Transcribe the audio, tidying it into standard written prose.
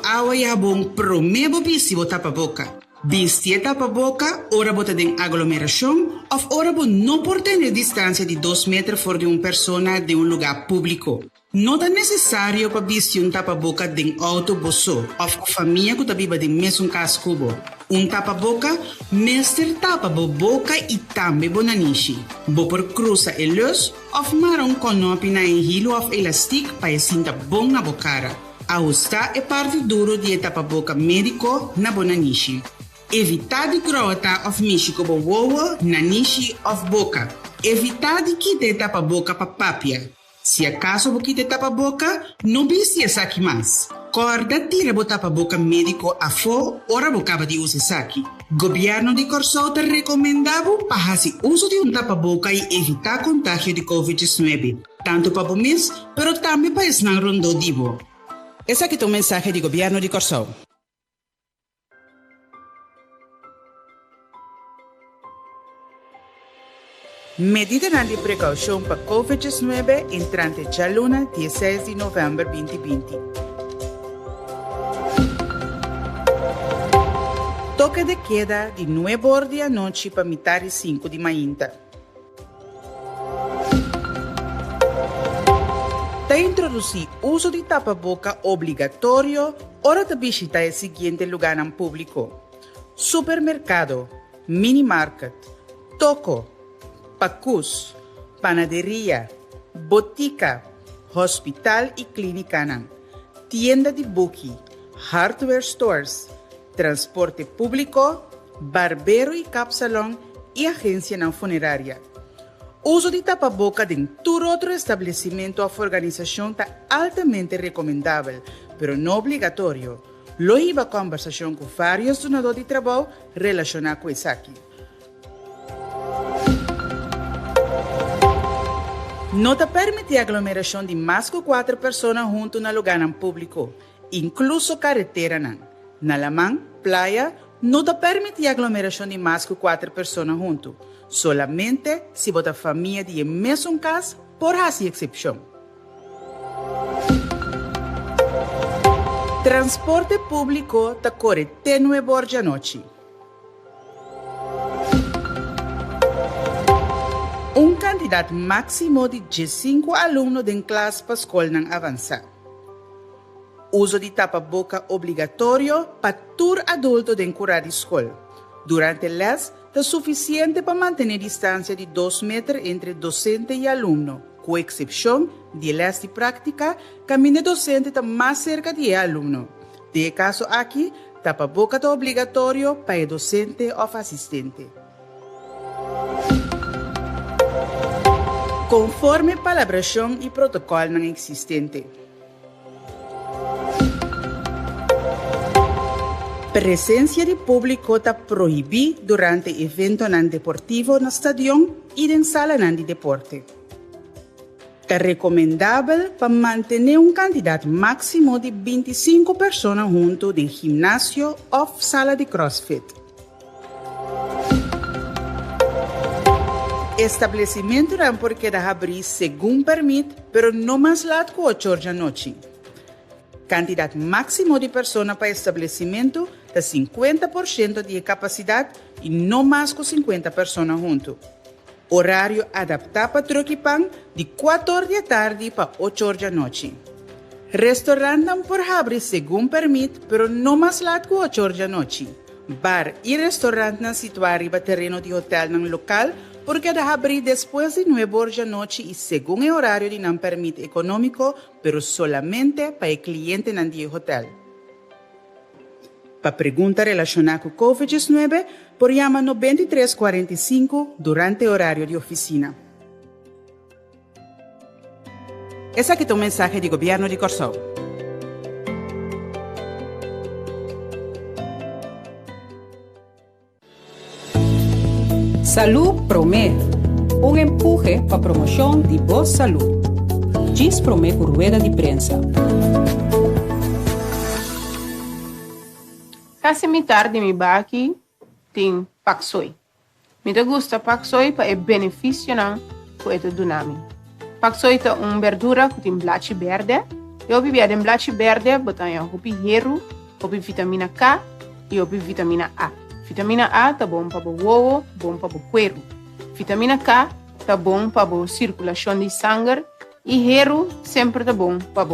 awa ya bom promebo bisi bo tapa boca. Bistie tapa boca, ora bota den aglomeração, of ora bo não por tener distância de 2 metros fora de uma pessoa de um lugar público. Não é necessário para vestir um tapa-boca de autobuso, of família que vive de mesmo cascubo. Tapa-boca, mestre tapa boca e também bonanishi. Bo por cruza e luz, of marão conopi na hilo of elastic para sinta bom na bocara. Ajusta é parte duro de tapa-boca médico na bonanishi. Evitar de grota of michiko bo wowo na nishi of boca. Evitar de que tapa-boca para papia. Se acaso você te tapa-boca, não viste essa aqui mais. Corda tira o tapa-boca médico a fora, ora bocava de usar essa aqui. Governo de Corsol te recomendava para fazer uso de tapa-boca e evitar contágio de Covid-19. Tanto para o mês, mas também para esnar rondo divo. Esse aqui é o mensagem do Governo de Corsol. Medida de precaução para Covid-19 entrante de luna 16 de novembro 2020. Toque de queda de 9 horas da noite para metade 5 de manhã. Está introduzir uso de tapa-boca obrigatório hora de visitar o seguinte lugar em público: supermercado, mini-market, toco, pacus, panaderia, botica, hospital e clínica, tienda de buki, hardware stores, transporte público, barbeiro e capsalão e agência não funerária. Uso de tapa-boca em todo outro estabelecimento ou organização está altamente recomendável, mas não obrigatório. Loiva conversação com vários donadores de trabalho relacionados com isso aqui. Não te permite aglomeração de mais que 4 pessoas junto no lugar público, incluso carretera. Na lamang, playa, não te permite aglomeração de mais que 4 pessoas junto, solamente se você família de mesmo casa, por essa exceção. Transporte público te corre até 9 horas da noite. Candidato máximo de 15 alunos em classe para a escola não avançar. Uso de tapa-boca obrigatório para todo adulto de curar de escola. Durante o les, é suficiente para manter distância de 2 metros entre docente e aluno, com exceção de les de prática, caminho docente está mais cerca de aluno. De caso aqui, tapa-boca é obrigatório para o docente ou assistente. Conforme palabração e protocolo não existente. Presença de público está proibida durante evento não deportivo no estádio e em sala não de deporte. É recomendável para manter candidato máximo de 25 pessoas junto de ginásio ou sala de crossfit. Estabelecimento não porque dá abrir segundo permite, pero não mais lado que 8 horas da noite. Candidato máximo de pessoas para estabelecimento é 50% de capacidade e não mais que 50 pessoas junto. Horário adaptado para troquipan de 4 horas da tarde para 8 horas da noite. Restaurante não por abrir segundo permite, pero não mais lado que 8 horas da noite. Bar e restaurante não situar em terreno de hotel no local, porque deve abrir depois de 9 horas da noite e segundo o horário de não permite econômico, pero solamente para o cliente no dia hotel. Para pergunta relacionada com Covid-19, por chama 9345 durante o horário de oficina. Esse aqui é o mensagem do Governo de Corsol. Salud Promé, empuje para promoção de boa saúde. Diz Promé por rueda de prensa. Casi metade de mi baki tem paksoi. Me gusta paksoi para benefício não com eto dunami. Paksoi é uma verdura que tem blachi verde, Eu vivi em blachi verde, botanha hopi heru, hopi vitamina K e hopi vitamina A. Vitamina A tá bom para o ovo, bom para o cuero. Vitamina K tá bom para a circulação de sangue e heru sempre tá bom para